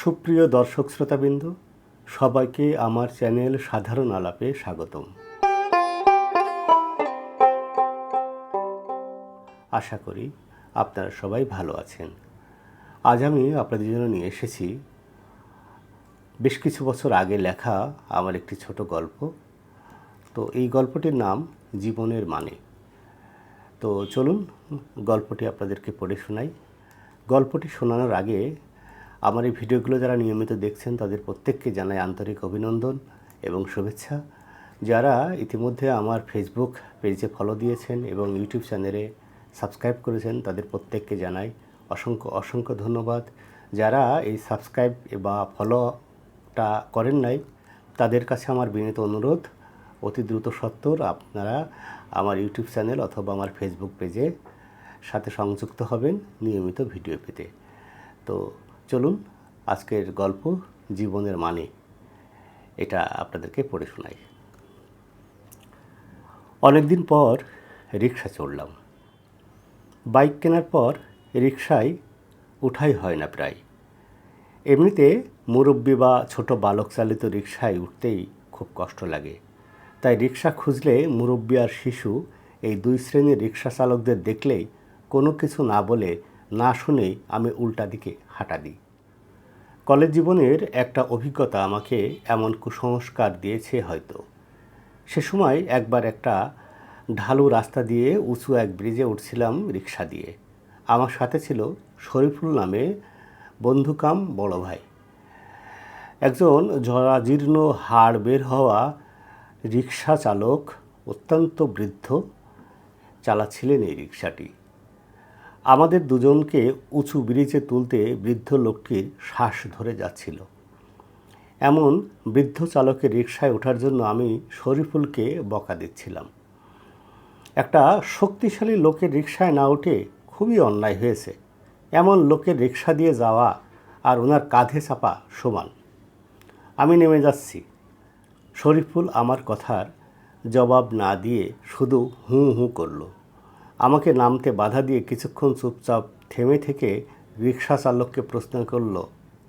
সুপ্রিয় দর্শক শ্রোতাবৃন্দ, সবাইকে আমার চ্যানেল সাধারণ আলাপে স্বাগতম। আশা করি আপনারা সবাই ভালো আছেন। আজ আমি আপনাদের জন্য নিয়ে এসেছি বেশ কিছু বছর আগে লেখা আমার একটি ছোট গল্প। তো এই গল্পটির নাম জীবনের মানে। তো চলুন গল্পটি আপনাদেরকে পড়ে শোনাই। গল্পটি শোনানোর আগে আমার এই ভিডিওগুলো যারা নিয়মিত দেখছেন তাদের প্রত্যেককে জানাই আন্তরিক অভিনন্দন এবং শুভেচ্ছা। যারা ইতিমধ্যে আমার ফেসবুক পেজে ফলো দিয়েছেন এবং ইউটিউব চ্যানেলে সাবস্ক্রাইব করেছেন তাদের প্রত্যেককে জানাই অসংখ্য অসংখ্য ধন্যবাদ। যারা এই সাবস্ক্রাইব বা ফলোটা করেন নাই তাদের কাছে আমার বিনীত অনুরোধ, অতি দ্রুত সত্বর আপনারা আমার ইউটিউব চ্যানেল অথবা আমার ফেসবুক পেজে সাথে সংযুক্ত হবেন নিয়মিত ভিডিও পেতে। তো চলুন আজকের গল্প জীবনের মানে এটা আপনাদেরকে পড়ে শোনাই। অনেকদিন পর রিক্সা চড়লাম। বাইক কেনার পর রিক্সায় উঠাই হয় না প্রায়। এমনিতে মুরব্বি বা ছোট বালক চালিত রিক্সায় উঠতেই খুব কষ্ট লাগে। তাই রিক্সা খুঁজলে মুরব্বি আর শিশু এই দুই শ্রেণীর রিক্সা চালকদের দেখলেই কোনো কিছু না বলে না শুনেই আমি উল্টা দিকে হাঁটা দিই। কলেজ জীবনের একটা অভিজ্ঞতা আমাকে এমন কুসংস্কার দিয়েছে হয়তো। সে সময় একবার একটা ঢালু রাস্তা দিয়ে উঁচু এক ব্রিজে উঠছিলাম রিক্সা দিয়ে। আমার সাথে ছিল শরীফুল নামে বন্ধু কাম বড় ভাই। একজন জরাজীর্ণ হাড় বের হওয়া রিক্সা চালক, অত্যন্ত বৃদ্ধ, চালাচ্ছিলেন এই রিক্সাটি। আমাদের দুজনকে উঁচু ব্রিজে তুলতে বৃদ্ধ লোকটির শ্বাস ধরে যাচ্ছিল। এমন বৃদ্ধ চালকের রিকশায় ওঠার জন্য আমি শরীফুলকে বকা দিচ্ছিলাম। একটা শক্তিশালী লোকের রিকশায় না উঠে খুবই অন্যায় হয়েছে। এমন লোকের রিকশা দিয়ে যাওয়া আর ওনার কাঁধে চাপা সমান। আমি নেমে যাচ্ছি। শরীফুল আমার কথার জবাব না দিয়ে শুধু হুঁ হুঁ করল। আমাকে নামতে বাধা দিয়ে কিছুক্ষণ চুপচাপ থেমে থেকে রিক্সা চালককে প্রশ্ন করল,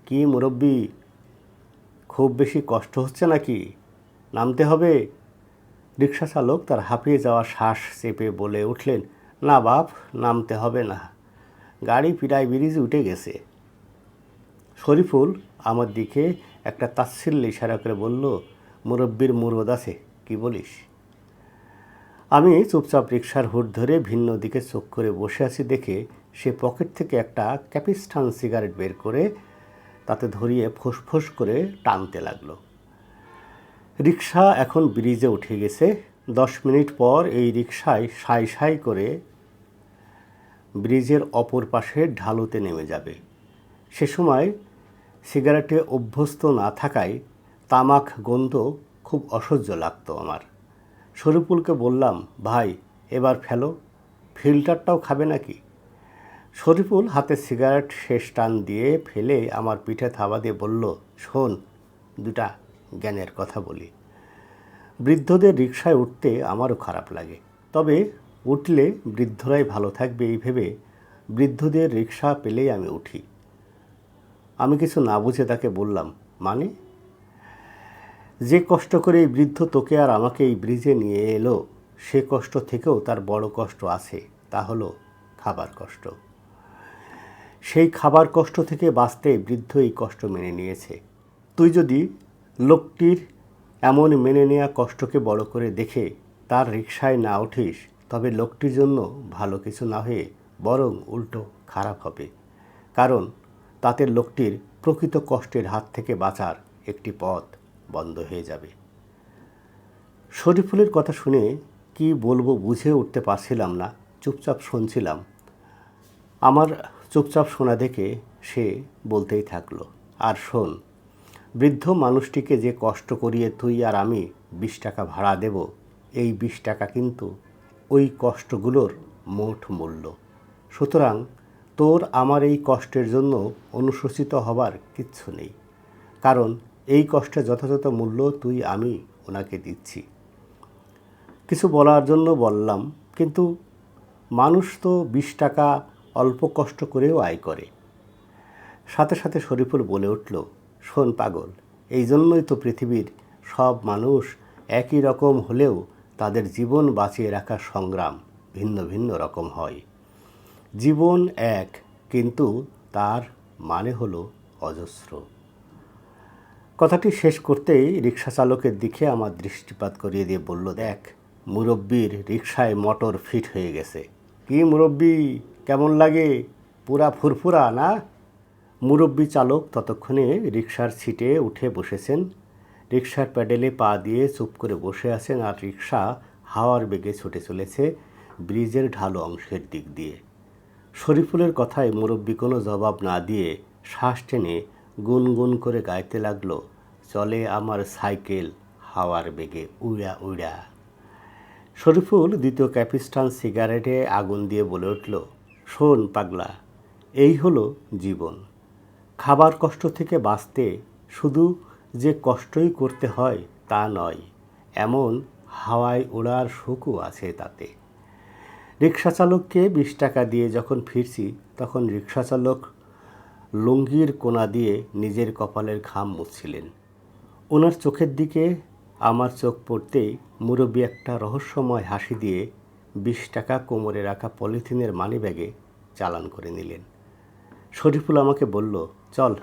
কি মুরব্বি, খুব বেশি কষ্ট হচ্ছে নাকি? নামতে হবে? রিক্সা চালক তার হাঁপিয়ে যাওয়া শ্বাস চেপে বলে উঠলেন, না বাপ, নামতে হবে না, গাড়ি প্রায় ব্রিজে উঠে গেছে। শরীফুল আমার দিকে একটা তাচ্ছিল্য ইশারা করে বলল, মুরব্বির মুরদ আছে, কি বলিস? আমি চুপচাপ রিক্সার হুড ধরে ভিন্ন দিকে চোখ করে বসে আছি দেখে সে পকেট থেকে একটা ক্যাপিস্টান সিগারেট বের করে তাতে ধরিয়ে ফোঁস করে টানতে লাগলো। রিক্সা এখন ব্রিজে উঠে গেছে। 10 মিনিট পর এই রিক্সায় সাই সাই করে ব্রিজের অপর পাশে ঢালুতে নেমে যাবে। সে সময় সিগারেটে অভ্যস্ত না থাকায় তামাক গন্ধ খুব অসহ্য লাগতো আমার। শরীফুলকে বললাম, ভাই এবার ফেলো, ফিল্টারটাও খাবে নাকি? শরীফুল হাতে সিগারেট শেষ টান দিয়ে ফেলে আমার পিঠে থাবা দিয়ে বলল, শোন, দুটা জ্ঞানের কথা বলি। বৃদ্ধদের রিকশায় উঠতে আমারও খারাপ লাগে, তবে উঠলে বৃদ্ধরাই ভালো থাকবে এই ভেবে বৃদ্ধদের রিকশা পেলেই আমি উঠি। আমি কিছু না বুঝে তাকে বললাম, মানে? যে কষ্ট করে এই বৃদ্ধ তোকে আর আমাকে এই ব্রিজে নিয়ে এলো সে কষ্ট থেকেও তার বড় কষ্ট আছে, তা হলো খাবার কষ্ট। সেই খাবার কষ্ট থেকে বাঁচতে বৃদ্ধ এই কষ্ট মেনে নিয়েছে। তুই যদি লোকটির এমন মেনে নেওয়া কষ্টকে বড় করে দেখে তার রিকশায় না উঠিস তবে লোকটির জন্য ভালো কিছু না হয়ে বরং উল্টো খারাপ হবে, কারণ তাতে লোকটির প্রকৃত কষ্টের হাত থেকে বাঁচার একটি পথ বন্ধ হয়ে যাবে। শরীফুলের কথা শুনে কি বলবো বুঝে উঠতে পারছিলাম না, চুপচাপ শুনছিলাম। আমার চুপচাপ শোনা দেখে সে বলতেই থাকলো, আর শোন, বৃদ্ধ মানুষটিকে যে কষ্ট করিয়ে তুই আর আমি 20 টাকা ভাড়া দেব, এই 20 টাকা কিন্তু ওই কষ্টগুলোর মোট মূল্য। সুতরাং তোর আমার এই কষ্টের জন্য অনুশোচিত হবার কিচ্ছু নেই, কারণ এই কষ্টের যথাযথ মূল্য তুই আমি ওনাকে দিচ্ছি। কিছু বলার জন্য বললাম, কিন্তু মানুষ তো 20 টাকা অল্প কষ্ট করেও আয় করে। সাথে সাথে শরীফুল বলে উঠল, শোন পাগল, এই জন্যই তো পৃথিবীর সব মানুষ একই রকম হলেও তাদের জীবন বাঁচিয়ে রাখার সংগ্রাম ভিন্ন ভিন্ন রকম হয়। জীবন এক, কিন্তু তার মানে হলো অজস্র। কথাটি শেষ করতেই রিক্সা চালকের দিকে আমার দৃষ্টিপাত করিয়ে দিয়ে বলল, দেখ, মুরব্বির রিক্সায় মোটর ফিট হয়ে গেছে। কি মুরব্বি, কেমন লাগে? পুরা ফুরফুরা না? মুরব্বি চালক ততক্ষণে রিক্সার সিটে উঠে বসেছেন, রিক্সার প্যাডেলে পা দিয়ে চুপ করে বসে আছেন, আর রিক্সা হাওয়ার বেগে ছুটে চলেছে ব্রিজের ঢালু অংশের দিক দিয়ে। শরীফুলের কথায় মুরব্বি কোনো জবাব না দিয়ে শ্বাস টেনে গুনগুন করে গাইতে লাগলো, চলে আমার সাইকেল হাওয়ার বেগে উড়া উড়া। শরীফুল দ্বিতীয় ক্যাপিস্টান সিগারেটে আগুন দিয়ে বলে উঠল, শোন পাগলা, এই হলো জীবন। খাবার কষ্ট থেকে বাঁচতে শুধু যে কষ্টই করতে হয় তা নয়, এমন হাওয়ায় ওড়ার সুখও আছে তাতে। রিক্সা চালককে 20 টাকা দিয়ে যখন ফিরছি, তখন রিক্সা চালক লুঙ্গির কোনা দিয়ে নিজের কপালের ঘাম মুছছিলেন। ওনার চোখের দিকে আমার চোখ পড়তেই মুরব্বি একটা রহস্যময় হাসি দিয়ে 20 টাকা কোমরে রাখা পলিথিনের মানিব্যাগে চালান করে নিলেন। শরীফুল আমাকে বলল, চল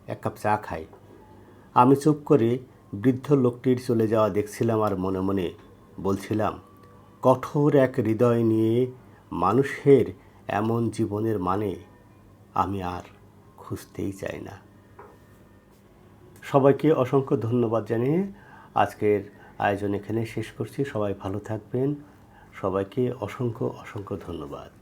এক কাপ চা খাই। আমি চুপ করে বৃদ্ধ লোকটির চলে যাওয়া দেখছিলাম, আর মনে মনে বলছিলাম, কঠোর এক হৃদয় নিয়ে মানুষের এমন জীবনের মানে আমি আর খুঁজতেই চাই না। সবাইকে অসংখ্য ধন্যবাদ জানিয়ে আজকের আয়োজন এখানে শেষ করছি। সবাই ভালো থাকবেন। সবাইকে অসংখ্য অসংখ্য ধন্যবাদ।